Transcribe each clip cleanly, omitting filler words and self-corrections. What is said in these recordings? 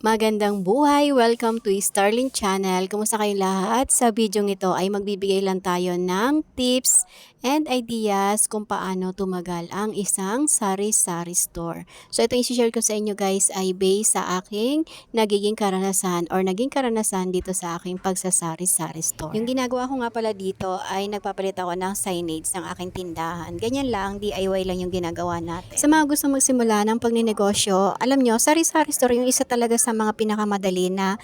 Magandang buhay! Welcome to Starling Channel. Kumusta kayong lahat? Sa video ito ay magbibigay lang tayo ng tips and ideas kung paano tumagal ang isang sari-sari store. So ito yung share ko sa inyo guys ay based sa aking naging karanasan dito sa aking pagsasari-sari store. Yung ginagawa ko nga pala dito ay nagpapalit ako ng signage ng aking tindahan. Ganyan lang, DIY lang yung ginagawa natin. Sa mga gusto magsimula ng pagninegosyo, alam nyo, sari-sari store yung isa talaga sa mga pinakamadali na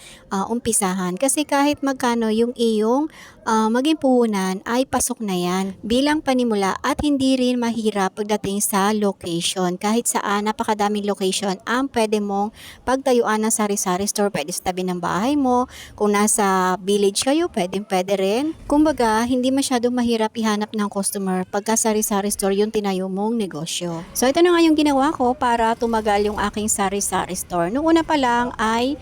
umpisahan. Kasi kahit magkano yung iyong maging puhunan ay pasok na yan bilang panimula at hindi rin mahirap pagdating sa location. Kahit saan, napakadaming location ang pwede mong pagtayuan ng sari-sari store. Pwede sa tabi ng bahay mo. Kung nasa village kayo, pwede rin. Kumbaga, hindi masyadong mahirap ihanap ng customer pagka sari-sari store yung tinayo mong negosyo. So ito na nga yung ginawa ko para tumagal yung aking sari-sari store. Noong una pa lang ay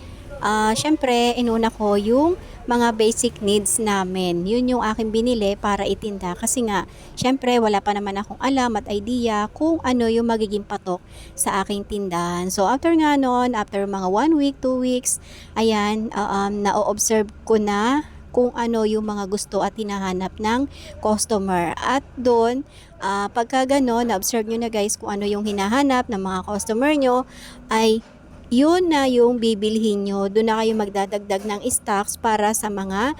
syempre inuna ko yung mga basic needs namin. Yun yung aking binili para itinda kasi nga syempre wala pa naman akong alam at idea kung ano yung magiging patok sa aking tindahan. So after nga noon, after mga 1 week, 2 weeks, ayan, na-observe ko na kung ano yung mga gusto at hinahanap ng customer. At doon, pagka gano'n, na-observe nyo na guys kung ano yung hinahanap ng mga customer nyo, ay yun na yung bibilhin nyo. Doon na kayo magdadagdag ng stocks para sa mga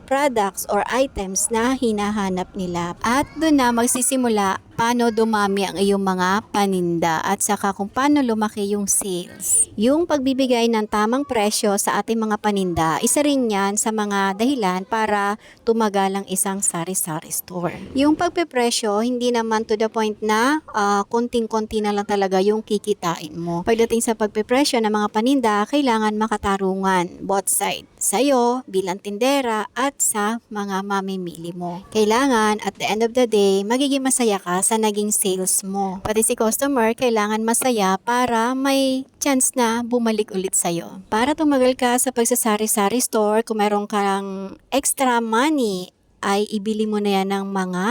products or items na hinahanap nila. At doon na magsisimula paano dumami ang iyong mga paninda at saka kung paano lumaki yung sales. Yung pagbibigay ng tamang presyo sa ating mga paninda, isa rin yan sa mga dahilan para tumagal ang isang sari-sari store. Yung pagpepresyo, hindi naman to the point na konting-konti na lang talaga yung kikitain mo. Pagdating sa pagpepresyo ng mga paninda, kailangan makatarungan both side. Sa'yo, bilang tindera at sa mga mamimili mo. Kailangan at the end of the day, magiging masaya ka sa naging sales mo. Pati si customer, kailangan masaya para may chance na bumalik ulit sa'yo. Para tumagal ka sa pagsasari-sari store, kung meron kang extra money, ay ibili mo na yan ng mga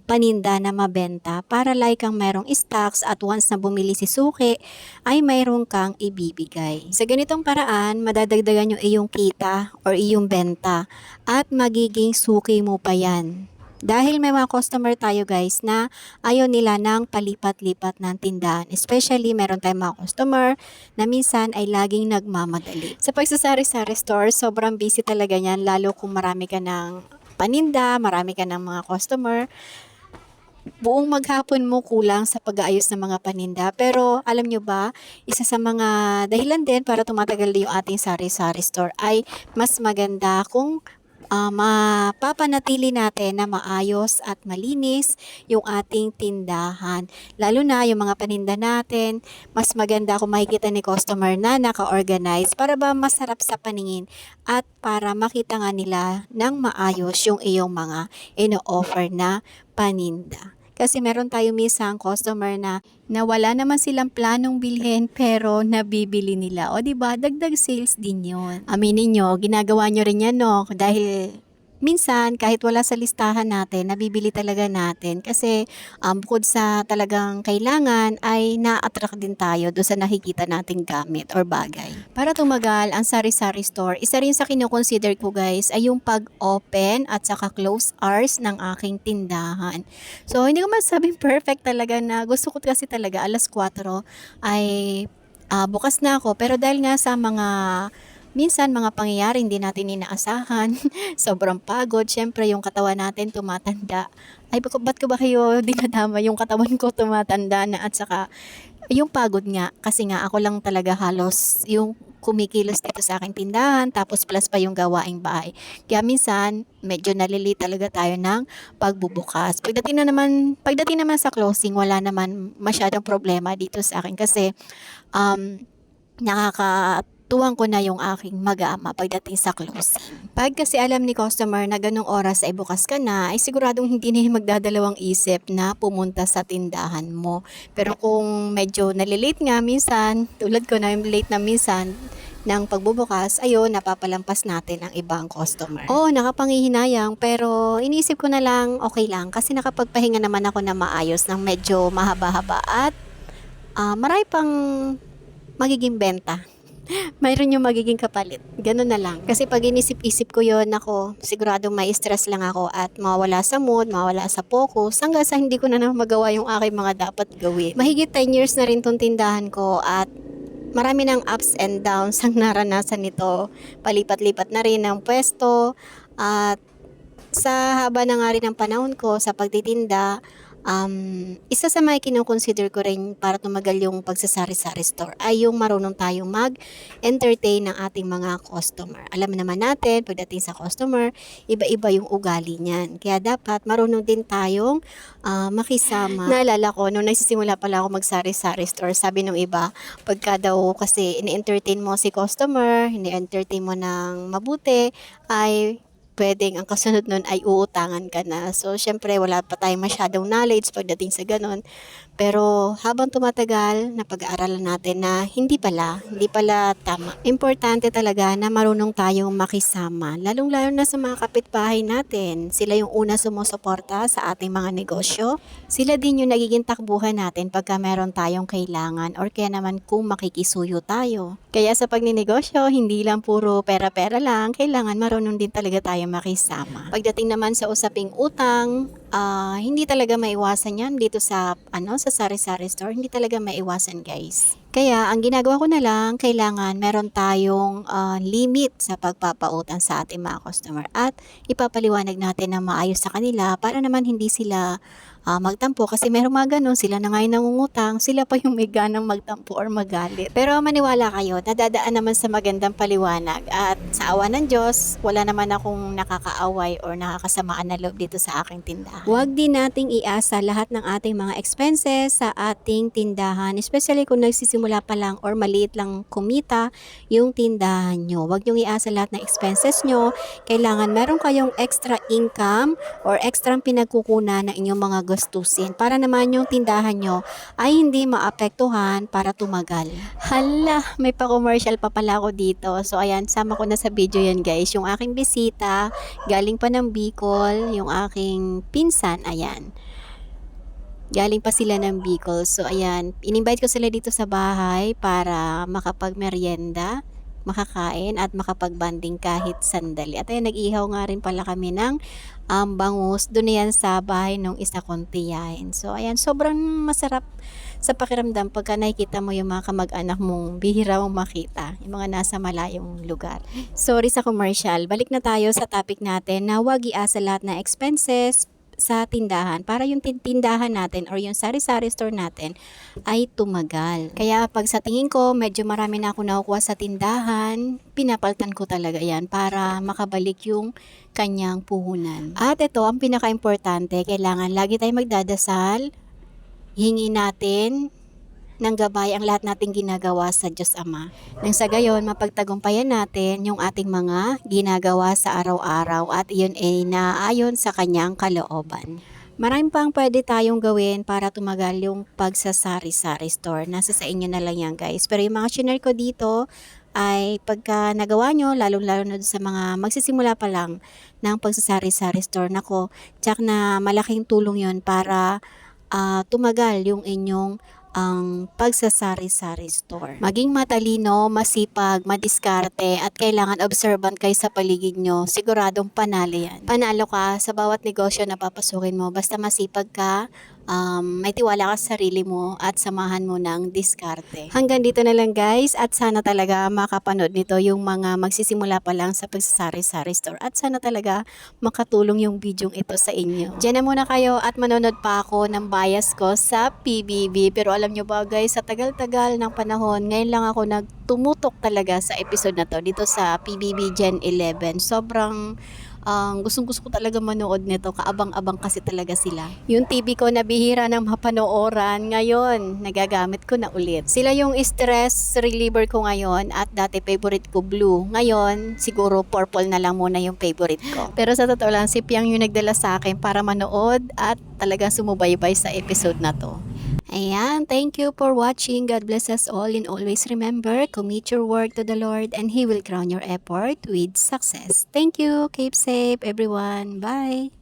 paninda na mabenta para like kang merong stocks at once na bumili si suki ay mayroon kang ibibigay. Sa ganitong paraan, madadagdagan yung iyong kita or iyong benta at magiging suki mo pa yan. Dahil may mga customer tayo guys na ayaw nila ng palipat-lipat ng tindahan. Especially meron tayong mga customer na minsan ay laging nagmamadali. Sa pagsasari-sari store, sobrang busy talaga yan lalo kung marami ka ng paninda, marami ka ng mga customer. Buong maghapon mo kulang sa pag-aayos ng mga paninda. Pero alam nyo ba, isa sa mga dahilan din para tumatagal yung ating sari-sari store ay mas maganda kung mapapanatili natin na maayos at malinis yung ating tindahan. Lalo na yung mga paninda natin, mas maganda kung makikita ni customer na naka-organize para ba masarap sa paningin at para makita nga nila ng maayos yung iyong mga ino-offer na paninda. Kasi meron tayo minsan customer na wala naman silang planong bilhin pero nabibili nila. O diba, dagdag sales din yon. Aminin nyo, ginagawa nyo rin yan no? Dahil minsan kahit wala sa listahan natin, nabibili talaga natin. Kasi bukod sa talagang kailangan ay na-attract din tayo doon sa nakikita nating gamit or bagay. Para tumagal ang sari-sari store, isa rin sa kinukonsider ko guys ay yung pag-open at saka close hours ng aking tindahan. So hindi ko masabing perfect talaga na gusto ko kasi talaga alas 4 ay bukas na ako. Pero dahil nga sa minsan mga pangyayari hindi natin inaasahan, sobrang pagod, syempre yung katawan natin tumatanda. Ay ba't ko ba kayo dinadama, yung katawan ko tumatanda na at saka yung pagod nga kasi nga ako lang talaga halos yung kumikilos dito sa aking tindahan tapos plus pa yung gawaing bahay. Kaya minsan medyo nalilate talaga tayo ng pagbubukas. Pagdating naman sa closing, wala naman masyadong problema dito sa akin kasi nakakatuwang ko na yung aking mag-aama pagdating sa closing. Pag kasi alam ni customer na ganong oras ay bukas ka na, ay siguradong hindi na magdadalawang isip na pumunta sa tindahan mo. Pero kung medyo nalilate nga minsan, tulad ko na yung late na minsan, ng pagbubukas, ayun, napapalampas natin ang ibang customer. Oo, nakapangihinayang, pero iniisip ko na lang, okay lang, kasi nakapagpahinga naman ako na maayos ng medyo mahaba-haba at marami pang magiging benta mayroon yung magiging kapalit. Ganun na lang. Kasi pag inisip-isip ko yon, ako, siguradong may stress lang ako at mawala sa mood, mawala sa focus, hanggang sa hindi ko na magawa yung aking mga dapat gawin. Mahigit 10 years na rin tong tindahan ko at marami ng ups and downs ang naranasan nito. Palipat-lipat na rin ng pwesto at sa haba na nga rin ng panahon ko sa pagtitinda, isa sa mga kinoconsider ko rin para tumagal yung pagsasari-sari store ay yung marunong tayong mag-entertain ng ating mga customer. Alam naman natin, pagdating sa customer, iba-iba yung ugali niyan. Kaya dapat marunong din tayong makisama. Naalala ko, nung nagsisimula pala ako magsari-sari store, sabi nung iba, pagka daw kasi ini-entertain mo si customer, ini-entertain mo ng mabuti, ay pwedeng ang kasunod nun ay uutangan ka na. So, syempre, wala pa tayong masyadong knowledge pagdating sa ganun. Pero, habang tumatagal, napag-aaralan natin na hindi pala tama. Importante talaga na marunong tayong makisama. Lalong-lalo na sa mga kapitbahay natin. Sila yung una sumusuporta sa ating mga negosyo. Sila din yung nagiging takbuhan natin pagka meron tayong kailangan or kaya naman kung makikisuyo tayo. Kaya sa pagninegosyo, hindi lang puro pera-pera lang, kailangan marunong din talaga tayo makisama. Pagdating naman sa usaping utang, hindi talaga maiwasan yan dito sa sari-sari store. Hindi talaga maiwasan, guys. Kaya ang ginagawa ko na lang, kailangan meron tayong limit sa pagpapautang sa ating mga customer at ipapaliwanag natin na maayos sa kanila para naman hindi sila magtampo kasi meron mga ganun, sila na ngayon nangungutang, sila pa yung may ganang magtampo or magalit. Pero maniwala kayo, nadadaan naman sa magandang paliwanag at sa awa ng Diyos, wala naman akong nakakaaway or nakakasamaan na loob dito sa aking tindahan. Huwag din nating iasa lahat ng ating mga expenses sa ating tindahan, especially kung nagsisimula pa lang or maliit lang kumita yung tindahan nyo. Huwag nyong iasa lahat ng expenses nyo. Kailangan meron kayong extra income or extra pinagkukunan ng inyong mga gastusin para naman yung tindahan nyo ay hindi maapektuhan para tumagal. Hala, may pa-commercial pa pala ako dito. So ayan, sama ko na sa video yan, guys. Yung aking bisita, galing pa ng Bicol, yung aking pinsan, ayan. Galing pa sila ng Bicol. So ayan, in-invite ko sila dito sa bahay para makapagmeryenda, makakain at makapag-banding kahit sandali. At ayan, nag-ihaw nga rin pala kami ng bangus. Doon yan sa bahay nung isa kong tiyahin. So ayan, sobrang masarap sa pakiramdam pagka nakikita mo yung mga kamag-anak mong bihira mong makita, yung mga nasa malayong lugar. Sorry sa commercial. Balik na tayo sa topic natin na huwag iasa lahat na expenses sa tindahan para yung tindahan natin or yung sari-sari store natin ay tumagal. Kaya pag sa tingin ko medyo marami na ako nakukuha sa tindahan, pinapaltan ko talaga yan para makabalik yung kanyang puhunan. At ito ang pinaka-importante, kailangan lagi tayong magdadasal, hingi natin ng gabay ang lahat nating ginagawa sa Diyos Ama. Nang sa gayon, mapagtagumpayan natin yung ating mga ginagawa sa araw-araw at iyon ay naayon sa kanyang kalooban. Marami pang pwede tayong gawin para tumagal yung pagsasari-sari store. Nasa sa inyo na lang yan, guys. Pero yung mga shinare ko dito ay pagka nagawa nyo, lalo-lalo na sa mga magsisimula pa lang ng pagsasari-sari store, nako, tsak na malaking tulong yon para tumagal yung inyong ang pagsasari-sari store. Maging matalino, masipag, madiskarte at kailangan observant kayo sa paligid nyo. Siguradong panalo yan. Panalo ka sa bawat negosyo na papasukin mo. Basta masipag ka, may tiwala ka sa sarili mo at samahan mo ng diskarte. Hanggang dito na lang, guys, at sana talaga makapanood nito yung mga magsisimula pa lang sa pagsasari-sari store at sana talaga makatulong yung video ito sa inyo. Diyan na muna kayo at manonood pa ako ng bias ko sa PBB. Pero alam nyo ba, guys, sa tagal-tagal ng panahon, ngayon lang ako nagtumutok talaga sa episode na to dito sa PBB Gen 11. Sobrang gustong-gusto ko talaga manood nito, kaabang-abang kasi talaga sila. Yung TV ko na bihira ng mapanooran, ngayon nagagamit ko na ulit. Sila yung stress reliever ko ngayon at dati favorite ko blue. Ngayon siguro purple na lang muna yung favorite ko. Pero sa totoo lang, si Piang yung nagdala sa akin para manood at talagang sumubaybay sa episode na to. Ayan, thank you for watching. God bless us all and always remember, commit your work to the Lord and He will crown your effort with success. Thank you. Keep safe, everyone. Bye.